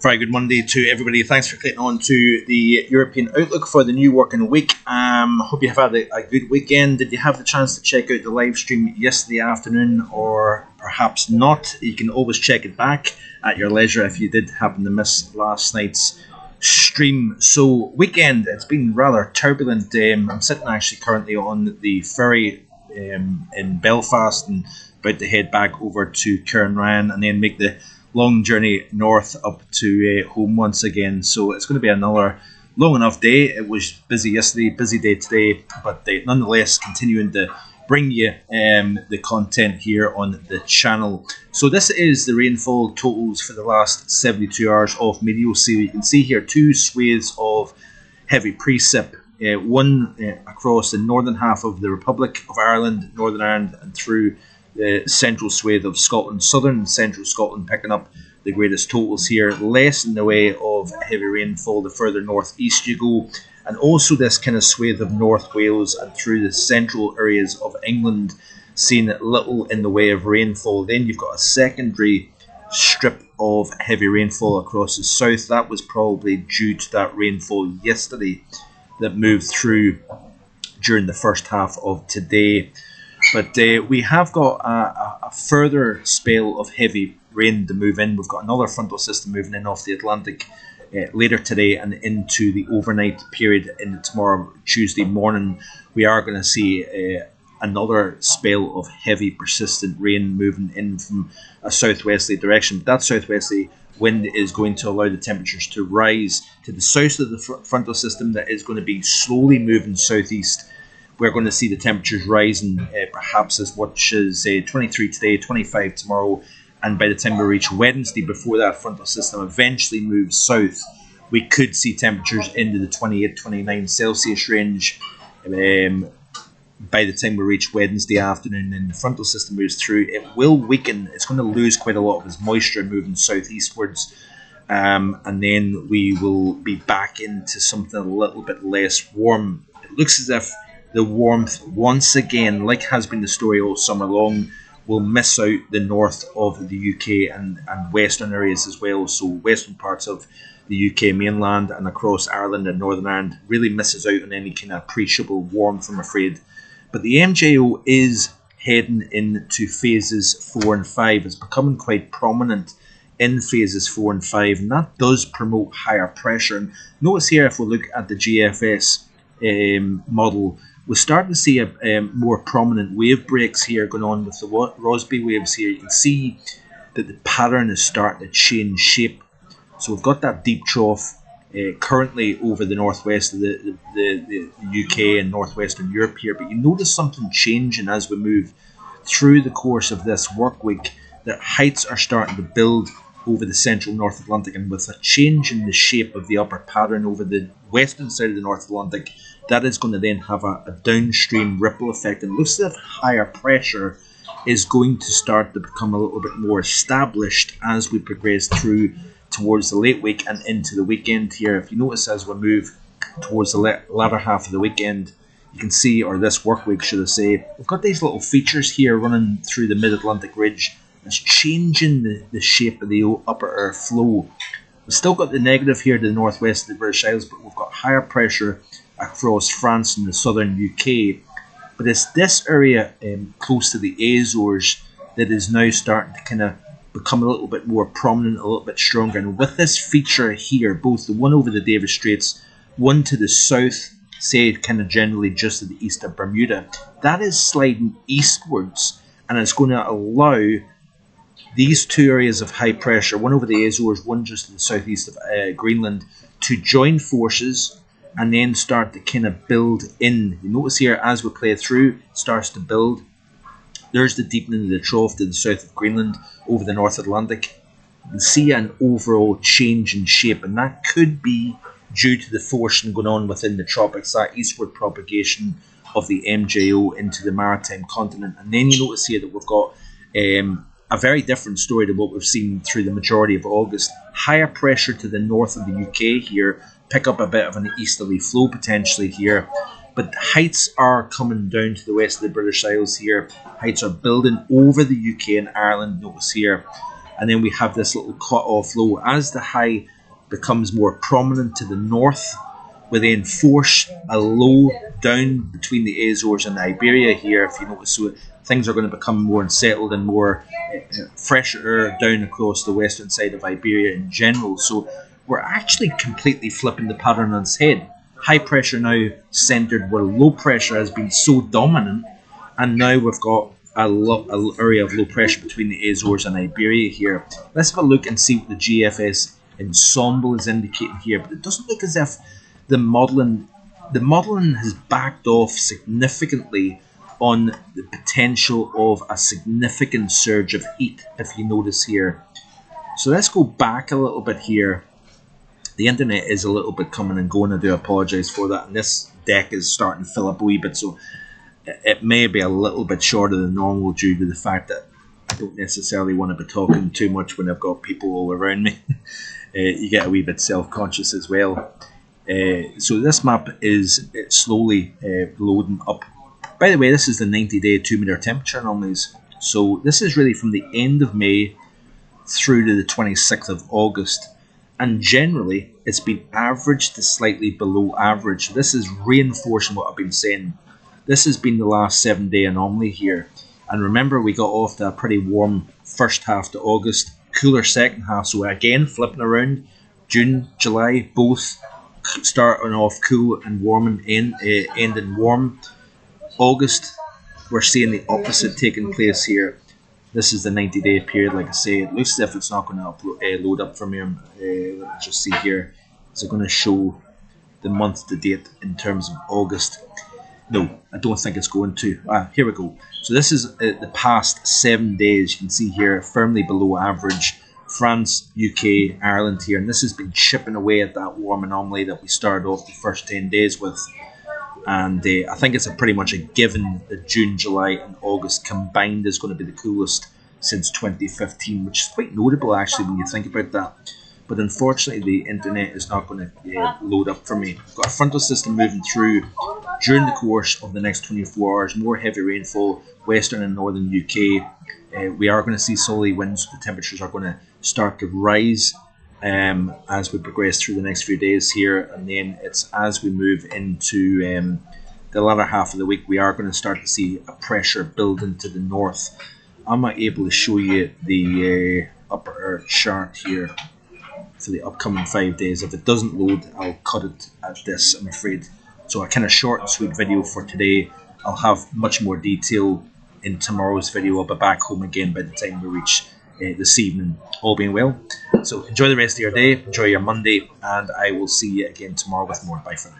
Very good Monday to everybody. Thanks for clicking on to the European Outlook for the new working week. Hope you have had a good weekend. Did you have the chance to check out the live stream yesterday afternoon, or perhaps not? You can always check it back at your leisure if you did happen to miss last night's stream. So weekend, it's been rather turbulent. I'm sitting actually currently on the ferry in Belfast and about to head back over to Cairnryan and then make the long journey north up to home once again. So it's going to be another long enough day. It was busy yesterday, busy day today, but nonetheless continuing to bring you the content here on the channel. So this is the rainfall totals for the last 72 hours of Meteo. So you can see here two swathes of heavy precip. One across the northern half of the Republic of Ireland, Northern Ireland, and through the central swathe of Scotland, southern and central Scotland picking up the greatest totals here. Less in the way of heavy rainfall the further northeast you go, and also this kind of swathe of North Wales and through the central areas of England, seeing little in the way of rainfall. Then you've got a secondary strip of heavy rainfall across the south. That was probably due to that rainfall yesterday that moved through during the first half of today. But we have got a further spell of heavy rain to move in. We've got another frontal system moving in off the Atlantic later today and into the overnight period in tomorrow, Tuesday morning. We are going to see another spell of heavy persistent rain moving in from a southwesterly direction. But that southwesterly wind is going to allow the temperatures to rise to the south of the frontal system that is going to be slowly moving southeast. We're going to see the temperatures rising perhaps as much as 23 today, 25 tomorrow, and by the time we reach Wednesday, before that frontal system eventually moves south, we could see temperatures into the 28, 29 Celsius range by the time we reach Wednesday afternoon and the frontal system moves through. It will weaken. It's going to lose quite a lot of its moisture moving southeastwards, and then we will be back into something a little bit less warm. It looks as if the warmth, once again, like has been the story all summer long, will miss out the north of the UK and western areas as well. So western parts of the UK mainland and across Ireland and Northern Ireland really misses out on any kind of appreciable warmth, I'm afraid. But the MJO is heading into phases 4 and 5. It's becoming quite prominent in phases 4 and 5, and that does promote higher pressure. And notice here, if we look at the GFS model, we're starting to see a more prominent wave breaks here going on with the Rossby waves here. You can see that the pattern is starting to change shape. So we've got that deep trough currently over the northwest of the UK and northwestern Europe here. But you notice something changing as we move through the course of this work week, that heights are starting to build over the central North Atlantic, and with a change in the shape of the upper pattern over the western side of the North Atlantic, that is going to then have a downstream ripple effect, and it looks as if higher pressure is going to start to become a little bit more established as we progress through towards the late week and into the weekend here. If you notice, as we move towards the latter half of the weekend, you can see, or this work week should I say, we've got these little features here running through the mid-Atlantic ridge. It's changing the shape of the upper air flow. We've still got the negative here to the northwest of the British Isles, but we've got higher pressure across France and the southern UK. But it's this area close to the Azores that is now starting to kind of become a little bit more prominent, a little bit stronger. And with this feature here, both the one over the Davis Straits, one to the south, say kind of generally just to the east of Bermuda, that is sliding eastwards, and it's going to allow these two areas of high pressure, one over the Azores, one just to the southeast of Greenland, to join forces and then start to kind of build in. You notice here, as we play through, it starts to build. There's the deepening of the trough to the south of Greenland over the North Atlantic. You can see an overall change in shape, and that could be due to the forcing going on within the tropics, that eastward propagation of the MJO into the maritime continent. And then you notice here that we've got a very different story to what we've seen through the majority of August. Higher pressure to the north of the UK here, pick up a bit of an easterly flow potentially here, but heights are coming down to the west of the British Isles here. Heights are building over the UK and Ireland, notice here, and then we have this little cut-off low. As the high becomes more prominent to the north, we then force a low down between the Azores and Iberia here, if you notice. So things are going to become more unsettled and more fresher down across the western side of Iberia in general. So we're actually completely flipping the pattern on its head. High pressure now centered where low pressure has been so dominant, and now we've got an area of low pressure between the Azores and Iberia here. Let's have a look and see what the GFS ensemble is indicating here. But it doesn't look as if the modelling has backed off significantly on the potential of a significant surge of heat, if you notice here. So let's go back a little bit here. The internet is a little bit coming and going. I do apologise for that. And this deck is starting to fill up a wee bit, so it may be a little bit shorter than normal due to the fact that I don't necessarily want to be talking too much when I've got people all around me. You get a wee bit self-conscious as well. So this map is slowly loading up. By the way, this is the 90-day 2-meter temperature anomalies. So this is really from the end of May through to the 26th of August. And generally, it's been average to slightly below average. This is reinforcing what I've been saying. This has been the last 7-day anomaly here. And remember, we got off to a pretty warm first half to August, cooler second half. So again, flipping around, June, July, both starting off cool and warm and ending warm. August, we're seeing the opposite taking place here. This is the 90-day period, like I say. It looks as if it's not going to load up from here. Let's just see here. Is it going to show the month to date in terms of August? No, I don't think it's going to. Here we go. So this is the past 7 days. You can see here, firmly below average. France, UK, Ireland here. And this has been chipping away at that warm anomaly that we started off the first 10 days with. And I think it's pretty much a given that June, July and August combined is going to be the coolest since 2015, which is quite notable actually when you think about that. But unfortunately the internet is not going to load up for me. I've got a frontal system moving through during the course of the next 24 hours. More heavy rainfall, western and northern UK. We are going to see southerly winds. The temperatures are going to start to rise as we progress through the next few days here, and then it's as we move into the latter half of the week, we are going to start to see a pressure build into the north. I'm not able to show you the upper chart here for the upcoming 5 days. If it doesn't load, I'll cut it at this, I'm afraid. So a kind of short and sweet video for today. I'll have much more detail in tomorrow's video. I'll be back home again by the time we reach this evening, all being well. So enjoy the rest of your day, enjoy your Monday, and I will see you again tomorrow with more. Bye for now.